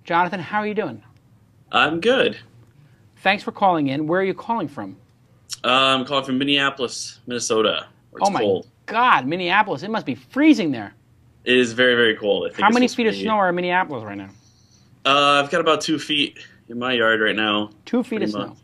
Jonathan, how are you doing? I'm good. Thanks for calling in. Where are you calling from? I'm calling from Minneapolis, Minnesota, where it's Oh my cold. God, Minneapolis. It must be freezing there. It is very, very cold. I think How it's many supposed feet to of be. snow are in Minneapolis right now? I've got about 2 feet in my yard right now. 2 feet of Pretty snow. much.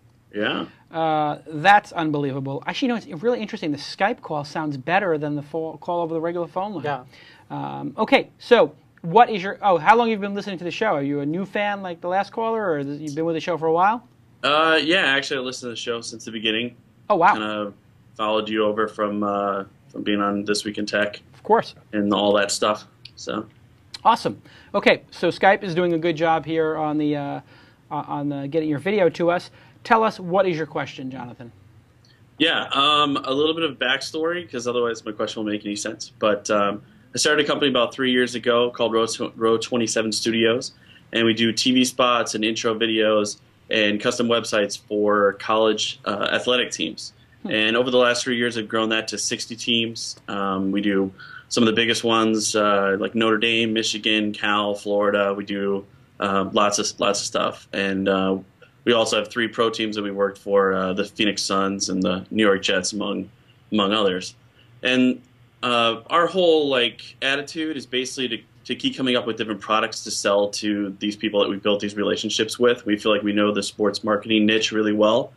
Yeah. That's unbelievable. Actually, it's really interesting. The Skype call sounds better than the call over the regular phone line. Yeah. Okay, so what is your... Oh, how long have you been listening to the show? Are you a new fan like the last caller, or you've been with the show for a while? Yeah, actually, I listened to the show since the beginning. Oh, wow. Kind of followed you over from being on This Week in Tech Of course. and all that stuff. So. Awesome. Okay, so Skype is doing a good job here on the getting your video to us. Tell us, what is your question, Jonathan? Yeah, a little bit of backstory, because otherwise my question won't make any sense. But I started a company about 3 years ago called Row 27 Studios, and we do TV spots and intro videos and custom websites for college athletic teams. And over the last 3 years, I've grown that to 60 teams. We do some of the biggest ones like Notre Dame, Michigan, Cal, Florida. We do lots of stuff, and we also have 3 pro teams that we worked for: the Phoenix Suns and the New York Jets, among others. And our whole attitude is basically to keep coming up with different products to sell to these people that we built these relationships with. We feel like we know the sports marketing niche really well.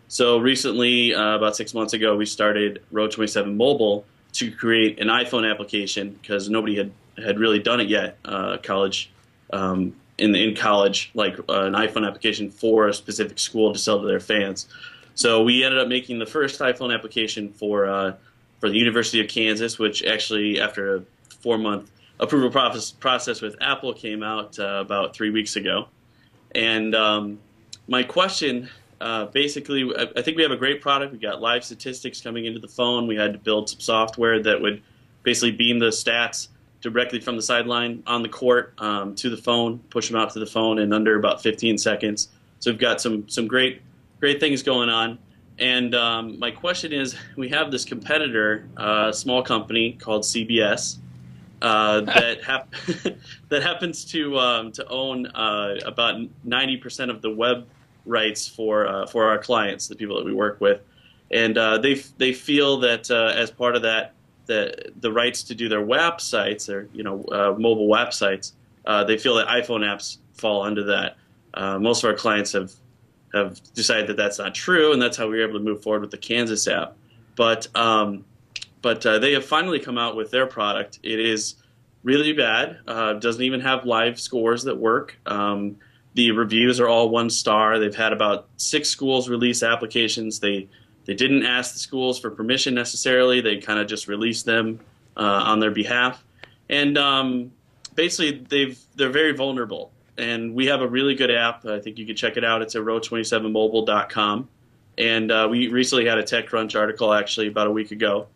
So recently, about 6 months ago, we started Row 27 Mobile to create an iPhone application, because nobody had really done it yet. In college, like an iPhone application for a specific school to sell to their fans. So we ended up making the first iPhone application for the University of Kansas, which actually, after a 4-month approval process with Apple, came out about 3 weeks ago. And my question, basically, I think we have a great product. We got live statistics coming into the phone. We had to build some software that would basically beam the stats directly from the sideline on the court to the phone, push them out to the phone in under about 15 seconds. So we've got some great things going on. And my question is, we have this competitor, small company called CBS, that happens to own about 90% of the web rights for our clients, the people that we work with. And they feel that as part of that, the rights to do their WAP sites, or mobile WAP sites, they feel that iPhone apps fall under that. Most of our clients have decided that that's not true, and that's how we were able to move forward with the Kansas app. But they have finally come out with their product. It is really bad. Doesn't even have live scores that work. The reviews are all 1 star. They've had about 6 schools release applications. They didn't ask the schools for permission necessarily. They kind of just released them on their behalf. And basically, they're very vulnerable. And we have a really good app. I think you can check it out. It's at row27mobile.com. And we recently had a TechCrunch article, actually, about a week ago.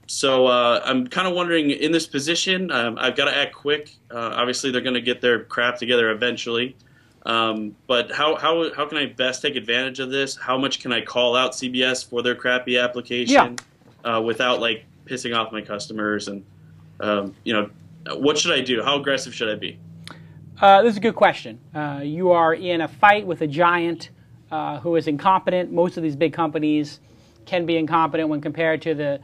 So I'm kind of wondering, in this position, I've got to act quick. Obviously, they're going to get their crap together eventually. But how can I best take advantage of this? How much can I call out CBS for their crappy application without pissing off my customers? And what should I do? How aggressive should I be? This is a good question. You are in a fight with a giant who is incompetent. Most of these big companies can be incompetent when compared to the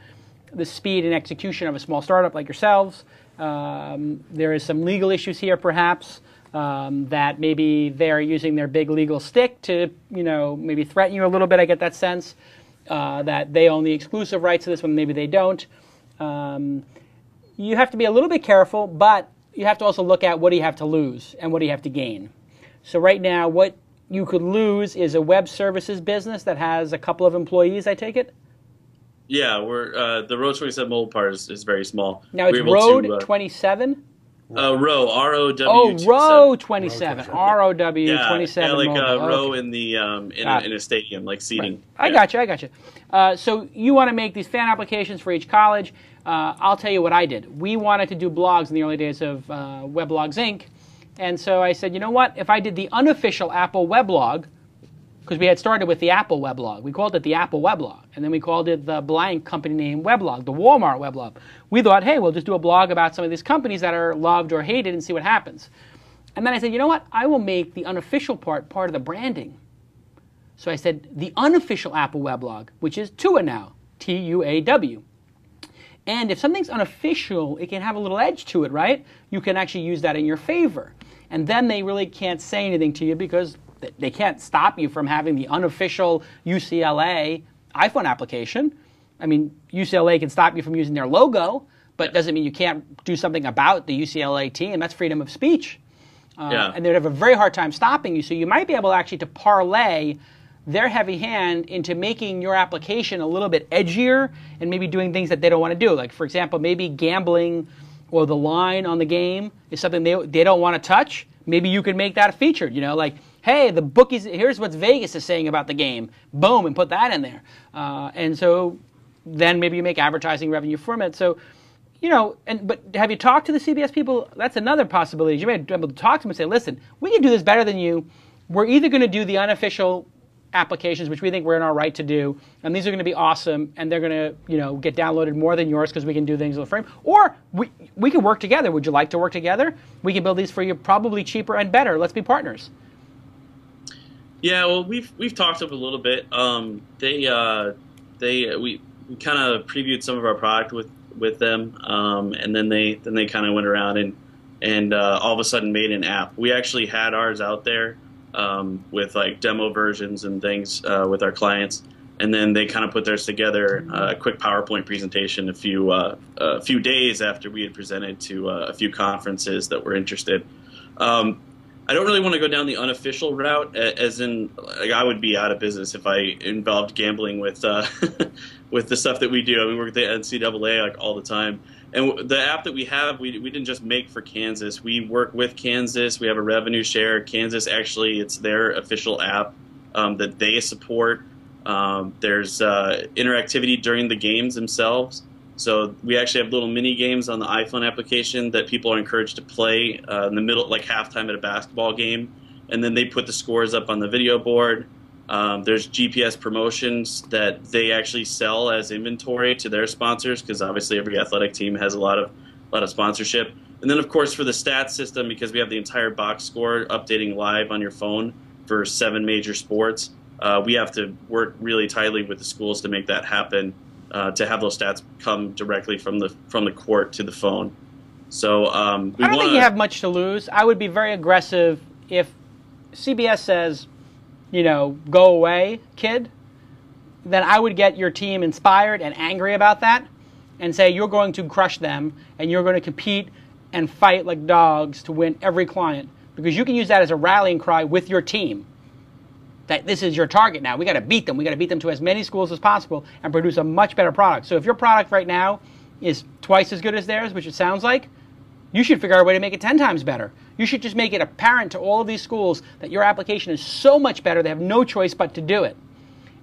speed and execution of a small startup like yourselves. There is some legal issues here, perhaps. That maybe they're using their big legal stick to, maybe threaten you a little bit. I get that sense that they own the exclusive rights to this one, maybe they don't. You have to be a little bit careful, but you have to also look at what do you have to lose and what do you have to gain. So right now, what you could lose is a web services business that has a couple of employees, I take it? Yeah, we're the Row 27 mobile part is very small. Now it's Road 27? Row, R-O-W. Oh, Row 27, R-O-W 27. Yeah, like mobile. row Okay. in the in a stadium, like seating. Right. I got you. So you want to make these fan applications for each college. I'll tell you what I did. We wanted to do blogs in the early days of Weblogs Inc. And so I said, you know what? If I did the unofficial Apple weblog, because we had started with the Apple weblog. We called it the Apple weblog. And then we called it the blank company name weblog, the Walmart weblog. We thought, hey, we'll just do a blog about some of these companies that are loved or hated and see what happens. And then I said, you know what? I will make the unofficial part of the branding. So I said, the unofficial Apple weblog, which is TUA now, Tuaw. And if something's unofficial, it can have a little edge to it, right? You can actually use that in your favor. And then they really can't say anything to you because they can't stop you from having the unofficial UCLA iPhone application. I mean, UCLA can stop you from using their logo, but it doesn't mean you can't do something about the UCLA team. That's freedom of speech. And they'd have a very hard time stopping you. So you might be able actually to parlay their heavy hand into making your application a little bit edgier and maybe doing things that they don't want to do. Like, for example, maybe gambling or the line on the game is something they don't want to touch. Maybe you could make that featured, like, hey, the bookies, here's what Vegas is saying about the game. Boom, and put that in there. And so then maybe you make advertising revenue from it. So, but have you talked to the CBS people? That's another possibility. You may be able to talk to them and say, listen, we can do this better than you. We're either going to do the unofficial applications, which we think we're in our right to do, and these are going to be awesome, and they're going to, get downloaded more than yours because we can do things with the frame. Or we can work together. Would you like to work together? We can build these for you probably cheaper and better. Let's be partners. Yeah, well, we've talked to them a little bit. We kind of previewed some of our product with them, and then they kind of went around and all of a sudden made an app. We actually had ours out there with like demo versions and things with our clients, and then they kind of put theirs together, a quick PowerPoint presentation a few days after we had presented to a few conferences that were interested. I don't really want to go down the unofficial route, as in, like, I would be out of business if I involved gambling with with the stuff that we do. I mean, we work at the NCAA like all the time, and the app that we have, we didn't just make for Kansas. We work with Kansas. We have a revenue share. Kansas actually, it's their official app that they support. There's interactivity during the games themselves. So we actually have little mini games on the iPhone application that people are encouraged to play in the middle, like halftime at a basketball game, and then they put the scores up on the video board. There's GPS promotions that they actually sell as inventory to their sponsors, because obviously every athletic team has a lot of sponsorship. And then, of course, for the stats system, because we have the entire box score updating live on your phone for 7 major sports, we have to work really tightly with the schools to make that happen. To have those stats come directly from the court to the phone. So I don't think you have much to lose. I would be very aggressive if CBS says, go away, kid. Then I would get your team inspired and angry about that and say you're going to crush them and you're going to compete and fight like dogs to win every client, because you can use that as a rallying cry with your team. That this is your target now. We got to beat them. We got to beat them to as many schools as possible and produce a much better product. So if your product right now is twice as good as theirs, which it sounds like, you should figure out a way to make it 10 times better. You should just make it apparent to all of these schools that your application is so much better they have no choice but to do it.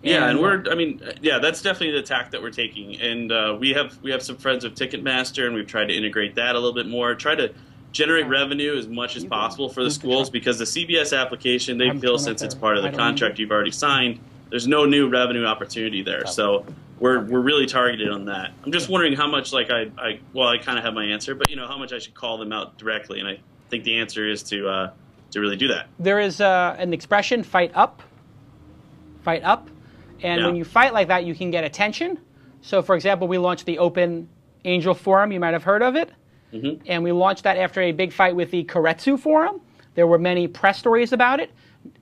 That's definitely the tack that we're taking. And we have some friends with Ticketmaster, and we've tried to integrate that a little bit more. Try to generate revenue as much as possible for the schools, because the CBS application, they feel since it's part of the contract you've already signed, there's no new revenue opportunity there. So we're really targeted on that. I'm just wondering how much, like I kind of have my answer, but how much I should call them out directly, and I think the answer is to really do that. There is an expression, fight up, and when you fight like that, you can get attention. So, for example, we launched the Open Angel Forum. You might have heard of it. Mm-hmm. And we launched that after a big fight with the Keiretsu Forum. There were many press stories about it.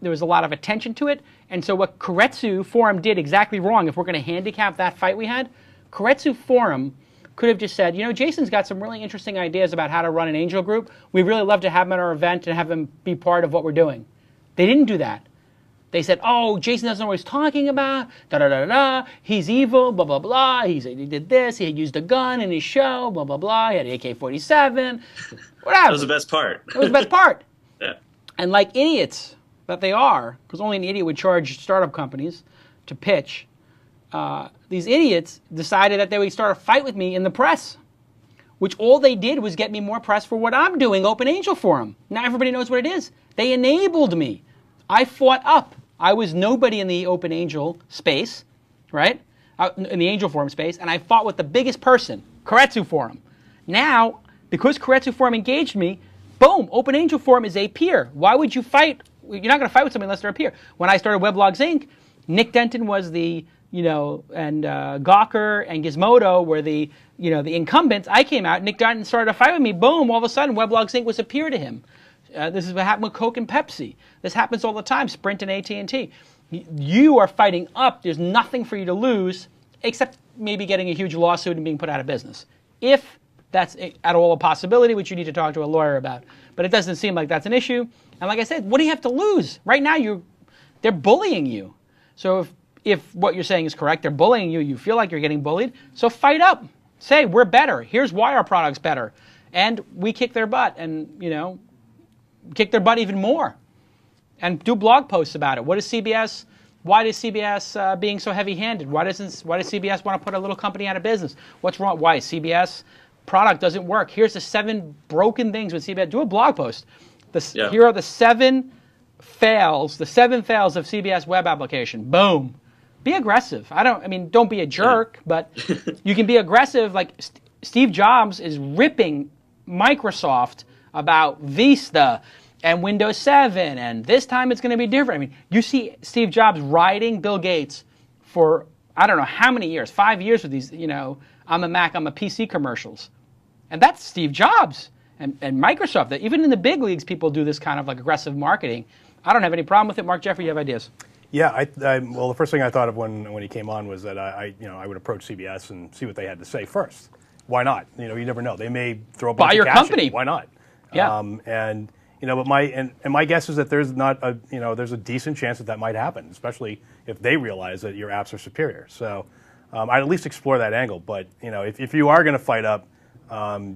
There was a lot of attention to it. And so what Keiretsu Forum did exactly wrong, if we're going to handicap that fight we had, Keiretsu Forum could have just said, Jason's got some really interesting ideas about how to run an angel group. We'd really love to have him at our event and have him be part of what we're doing. They didn't do that. They said, oh, Jason doesn't know what he's talking about, da-da-da-da, he's evil, blah, blah, blah, he did this, he used a gun in his show, blah, blah, blah, he had an AK-47, whatever. That was the best part. That was the best part. Yeah. And like idiots that they are, because only an idiot would charge startup companies to pitch, these idiots decided that they would start a fight with me in the press, which all they did was get me more press for what I'm doing, Open Angel Forum. Now everybody knows what it is. They enabled me. I fought up. I was nobody in the Open Angel space, right? In the Angel Forum space, and I fought with the biggest person, Keiretsu Forum. Now, because Keiretsu Forum engaged me, Boom, Open Angel Forum is a peer. Why would you fight? You're not going to fight with somebody unless they're a peer. When I started Weblogs Inc., Nick Denton was the, and Gawker and Gizmodo were the incumbents. I came out, Nick Denton started a fight with me. Boom, all of a sudden, Weblogs Inc. was a peer to him. This is what happened with Coke and Pepsi. This happens all the time, Sprint and AT&T. You are fighting up. There's nothing for you to lose except maybe getting a huge lawsuit and being put out of business. If that's at all a possibility, which you need to talk to a lawyer about. But it doesn't seem like that's an issue. And like I said, what do you have to lose? Right now, they're bullying you. So if what you're saying is correct, they're bullying you, you feel like you're getting bullied, so fight up. Say, we're better. Here's why our product's better. And we kick their butt and, kick their butt even more. And do blog posts about it. Why is CBS being so heavy-handed? Why does CBS want to put a little company out of business? What's wrong? Why? CBS product doesn't work. Here's the 7 broken things with CBS. Do a blog post. Here are the 7 fails, of CBS web application. Boom. Be aggressive. Don't be a jerk, but you can be aggressive. Like Steve Jobs is ripping Microsoft about Vista and Windows 7, and this time it's going to be different. You see Steve Jobs riding Bill Gates for I don't know how many years, 5 years with these, I'm a Mac, I'm a PC commercials. And that's Steve Jobs and Microsoft. That even in the big leagues, people do this kind of like aggressive marketing. I don't have any problem with it. Mark Jeffrey, you have ideas? Yeah, well, the first thing I thought of when he came on was that I would approach CBS and see what they had to say first. Why not? You never know. They may throw a bunch of cash company. at you. Why not? Yeah. But my guess is that there's there's a decent chance that might happen, especially if they realize that your apps are superior. So I'd at least explore that angle. But if you are going to fight up,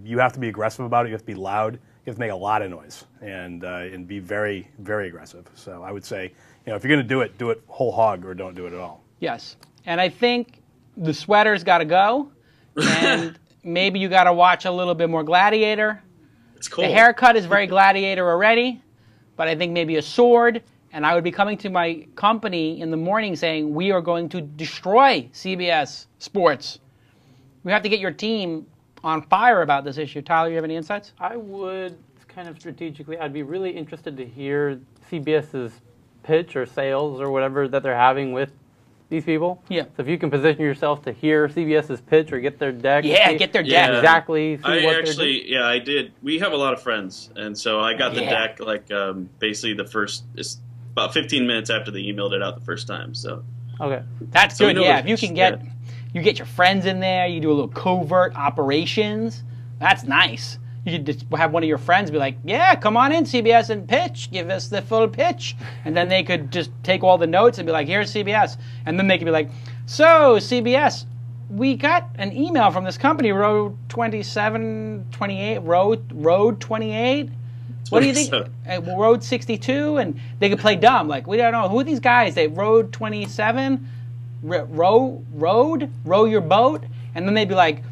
you have to be aggressive about it. You have to be loud. You have to make a lot of noise and be very, very aggressive. So I would say, if you're going to do it whole hog or don't do it at all. Yes, and I think the sweater's got to go, and maybe you got to watch a little bit more Gladiator. It's cool. The haircut is very Gladiator already, but I think maybe a sword. And I would be coming to my company in the morning saying, we are going to destroy CBS Sports. We have to get your team on fire about this issue. Tyler, you have any insights? I would kind of strategically, I'd be really interested to hear CBS's pitch or sales or whatever that they're having with these people. Yeah. So if you can position yourself to hear CBS's pitch or get their deck. Yeah, get their deck. Exactly. I did. We have a lot of friends, and so I got the deck basically about 15 minutes after they emailed it out the first time. So. Okay. That's good. Yeah, if you can you get your friends in there, you do a little covert operations. That's nice. You could just have one of your friends be like, yeah, come on in, CBS, and pitch. Give us the full pitch. And then they could just take all the notes and be like, here's CBS. And then they could be like, so, CBS, we got an email from this company, Road 2728, Road 28. What do you think? Road 62? And they could play dumb. Like, we don't know. Who are these guys? They Road 27? Row your boat? And then they'd be like,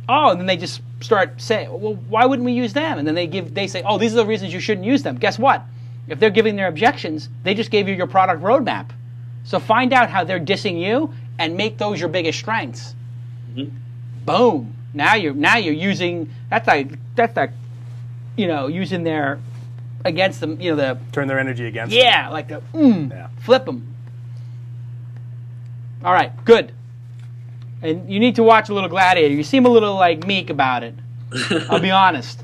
oh, and then they just start saying, well, why wouldn't we use them? And then they say, oh, these are the reasons you shouldn't use them. Guess what? If they're giving their objections, they just gave you your product roadmap. So find out how they're dissing you and make those your biggest strengths. Mm-hmm. Boom. Now you're using using their against them. Turn their energy against. Yeah, them. like flip them. All right, good. And you need to watch a little Gladiator. You seem a little meek about it. I'll be honest.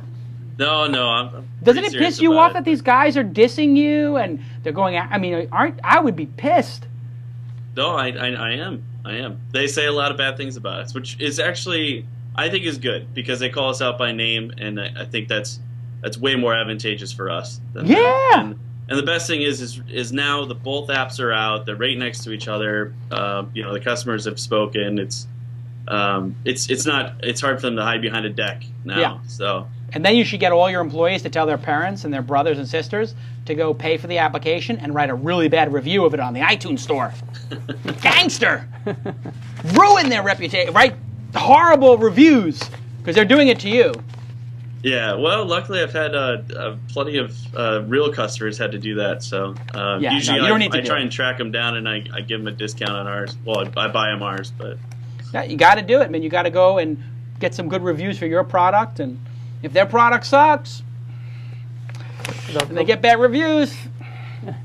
No, I'm Doesn't it piss you off that these guys are dissing you and they're going? I would be pissed. No, I am. They say a lot of bad things about us, which is actually I think is good because they call us out by name, and I think that's way more advantageous for us. Yeah. And the best thing is now both apps are out. They're right next to each other. The customers have spoken. It's hard for them to hide behind a deck now. Yeah. So. And then you should get all your employees to tell their parents and their brothers and sisters to go pay for the application and write a really bad review of it on the iTunes store. Gangster! Ruin their reputation. Write horrible reviews because they're doing it to you. Yeah, well, luckily I've had plenty of real customers had to do that. So usually I try and track them down and I give them a discount on ours. Well, I buy them ours, but yeah, you got to do it, man. You got to go and get some good reviews for your product, and if their product sucks, and they get bad reviews.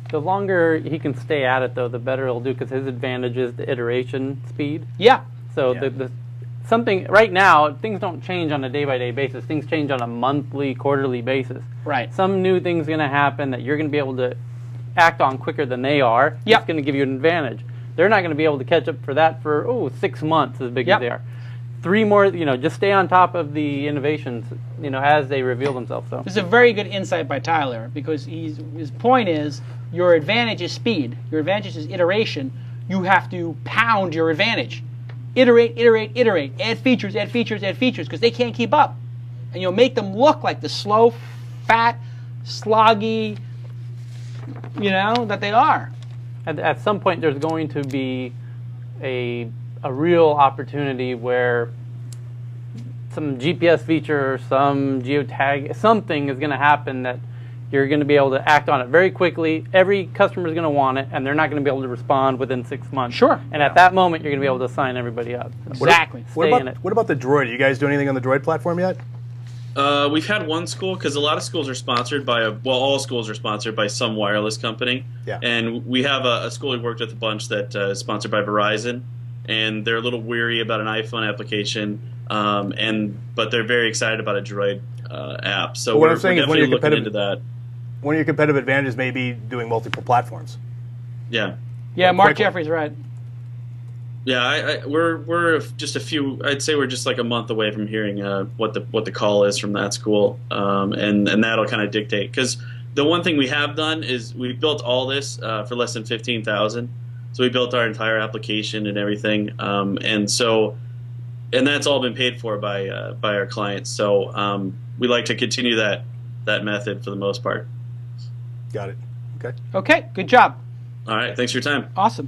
The longer he can stay at it, though, the better he'll do, because his advantage is the iteration speed. Yeah. So Yeah. something right now, things don't change on a day-by-day basis. Things change on a monthly, quarterly basis. Right. Some new thing's going to happen that you're going to be able to act on quicker than they are. Yep. It's going to give you an advantage. They're not going to be able to catch up for that for 6 months, as big Yep. as they are. 3 more, just stay on top of the innovations, as they reveal themselves. So This is a very good insight by Tyler, because his point is your advantage is speed. Your advantage is iteration. You have to pound your advantage. Iterate, iterate, iterate. Add features, add features, add features, because they can't keep up. And you'll make them look like the slow, fat, sloggy, that they are. at some point, there's going to be a real opportunity where some GPS feature, some geotag, something is going to happen that you're going to be able to act on it very quickly. Every customer is going to want it, and they're not going to be able to respond within 6 months. Sure. And at that moment, you're going to be able to sign everybody up. Exactly. Stay in it. What about the Droid? You guys do anything on the Droid platform yet? We've had one school, because a lot of schools are sponsored by all schools are sponsored by some wireless company. Yeah. And we have a school we worked with a bunch that is sponsored by Verizon, and they're a little weary about an iPhone application, but they're very excited about a Droid app. So what we're I'm saying is definitely looking into that. One of your competitive advantages may be doing multiple platforms. Yeah. Yeah, Mark Quickly. Jeffrey's right. Yeah, we're just a few. I'd say we're just like a month away from hearing what the call is from that school, and that'll kind of dictate. Because the one thing we have done is we built all this for less than 15,000. So we built our entire application and everything, and that's all been paid for by our clients. So we like to continue that method for the most part. Got it. Okay. Okay, good job. All right, thanks for your time. Awesome.